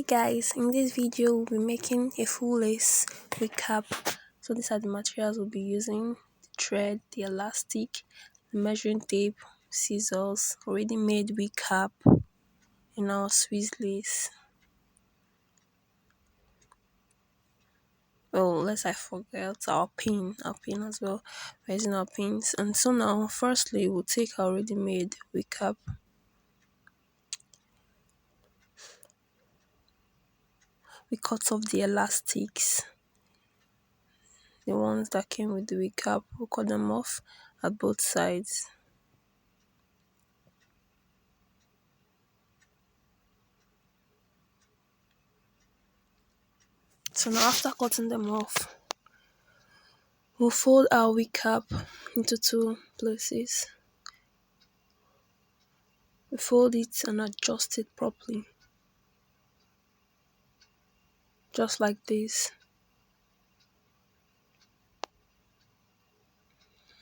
Hey guys, in this video we'll be making a full lace wig cap. So these are the materials we'll be using: the thread, the elastic, the measuring tape, scissors, already made wig cap, and our Swiss lace. Oh, lest I forget our pin as well. We're using our pins. And so now firstly we'll take our already made wig cap. We cut off the elastics, the ones that came with the wig cap. We'll cut them off at both sides. So now after cutting them off, we'll fold our wig cap into two places. We fold it and adjust it properly, just like this.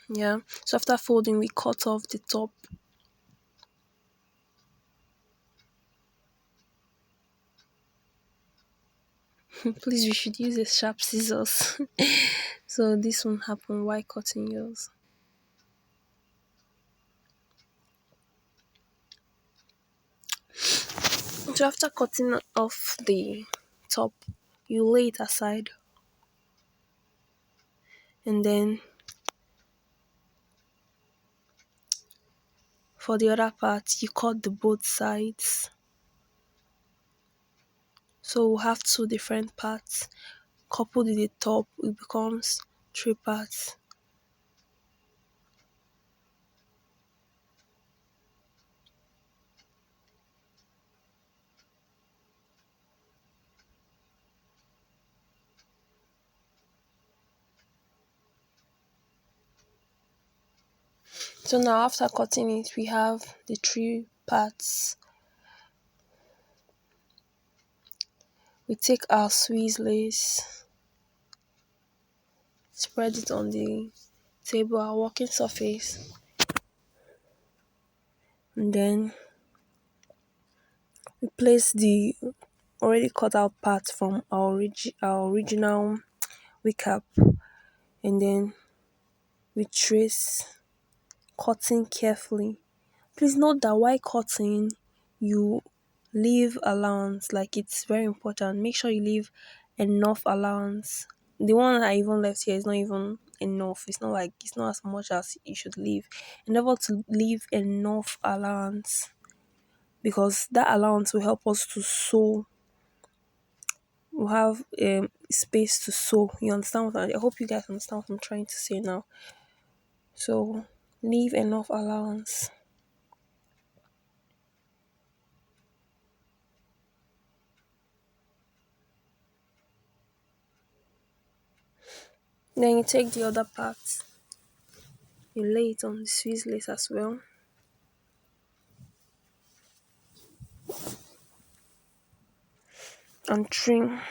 Yeah, so after folding, we cut off the top. Please, you should use a sharp scissors. So this won't happen while cutting yours. So after cutting off the top, you lay it aside, and then for the other part, you cut the both sides. So we'll have two different parts. Coupled with the top, it becomes three parts. So now after cutting it, we have the three parts. We take our Swiss lace, spread it on the table, our working surface, and then we place the already cut out part from our original wig cap, and then we trace, cutting carefully. Please note that while cutting, you leave allowance. Like, it's very important. Make sure you leave enough allowance. The one I even left here is not even enough. It's not as much as you should leave. Endeavor to leave enough allowance, because that allowance will help us to sew. We'll have space to sew. You understand I hope you guys understand what I'm trying to say now. So leave enough allowance. Then you take the other part, you lay it on the Swiss lace as well. And trim.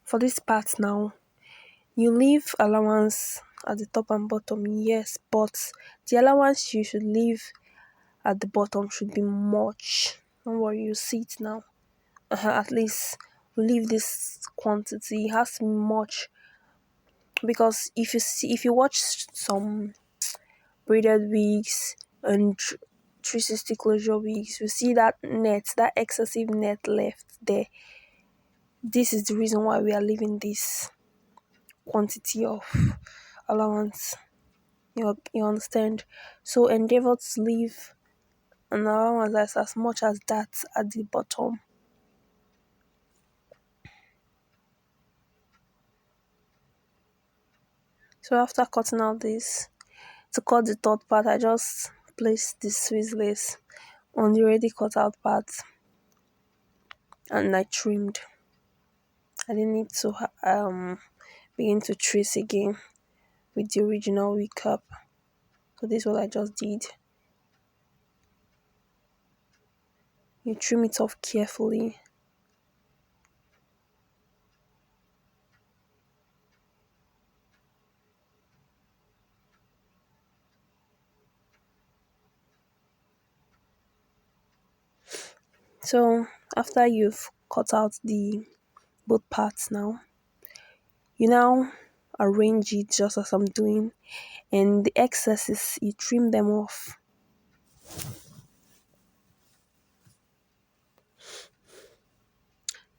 For this part now, you leave allowance at the top and bottom, yes, but the allowance you should leave at the bottom should be much. Don't worry, you see it now. At least leave this quantity. It has to be much, because if you watch some braided wigs and 360 closure wigs, you see that excessive net left there. This is the reason why we are leaving this quantity of allowance. You understand? So endeavor to leave an allowance that's as much as that at the bottom. So after cutting out this, to cut the third part, I just placed the Swiss lace on the already cut out part, and I trimmed. I didn't need to begin to trace again with the original wig cap. So this is what I just did. You trim it off carefully. So After you've cut out the both parts now, you now arrange it just as I'm doing, and the excesses you trim them off.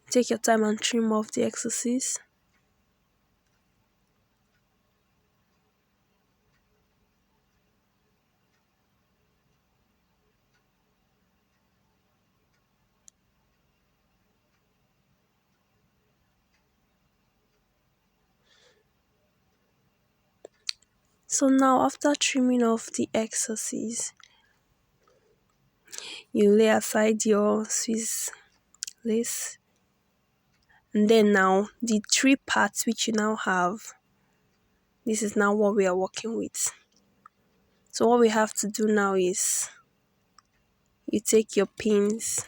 Take your time and trim off the excesses. So now after trimming off the excesses, you lay aside your Swiss lace, and then now the three parts which you now have, this is now what we are working with. So what we have to do now is you take your pins,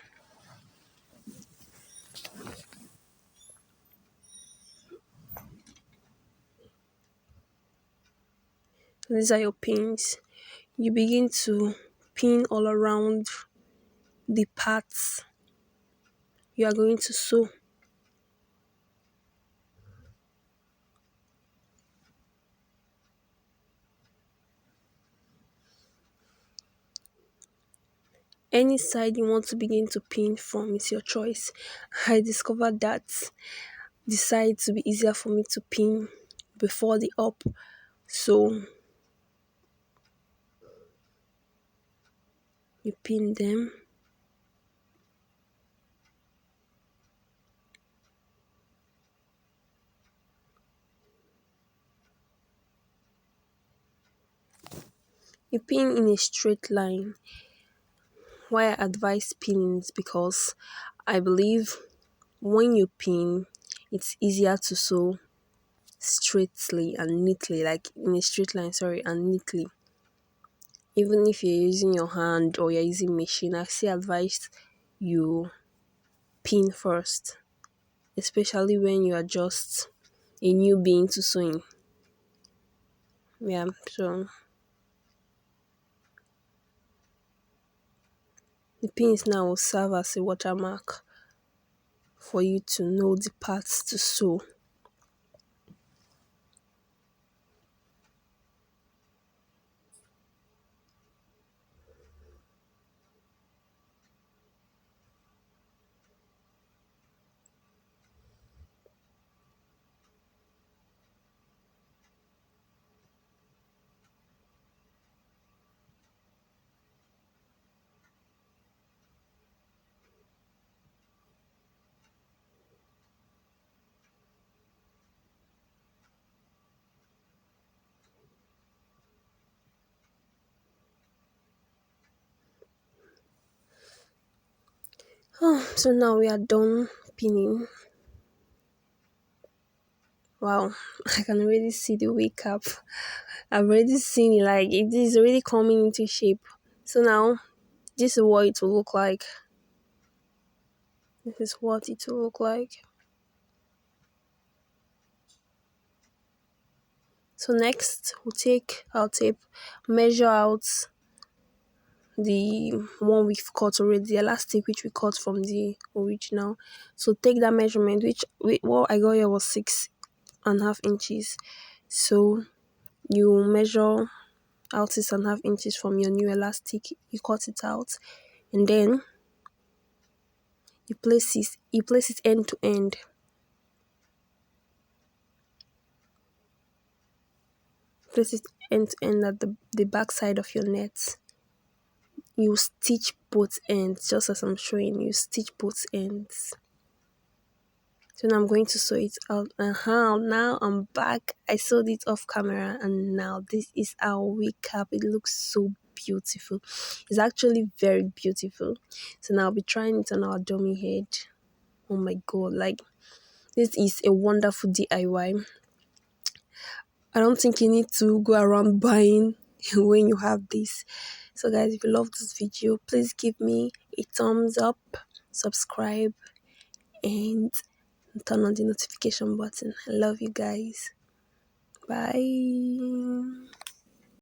these are your pins, you begin to pin all around the parts you are going to sew. Any side you want to begin to pin from is your choice. I discovered that the side to be easier for me to pin before the up. So you pin them. You pin in a straight line. Why I advise pinning is because I believe when you pin, it's easier to sew straightly and neatly, like in a straight line, sorry, and neatly. Even if you're using your hand or you're using machine, I still advise you pin first, especially when you are just a newbie into sewing. Yeah, so the pins now will serve as a watermark for you to know the parts to sew. Oh, so now we are done pinning. Wow, I can already see the wig cap. I've already seen it, like it is already coming into shape. So now, this is what it will look like. This is what it will look like. So next, we'll take our tape, measure out the one we've cut already, the elastic which we cut from the original. So take that measurement, which what I got here was 6.5 inches. So you measure out 6.5 inches from your new elastic, you cut it out, and then you place it end to end. Place it end to end at the back side of your net. You stitch both ends, just as I'm showing you, stitch both ends. So now I'm going to sew it out. Now I'm back. I sewed it off camera, and now this is our wig cap. It looks so beautiful. It's actually very beautiful. So now I'll be trying it on our dummy head. Oh my god, like this is a wonderful DIY. I don't think you need to go around buying when you have this. So guys, if you love this video, please give me a thumbs up, subscribe, and turn on the notification button. I love you guys. Bye.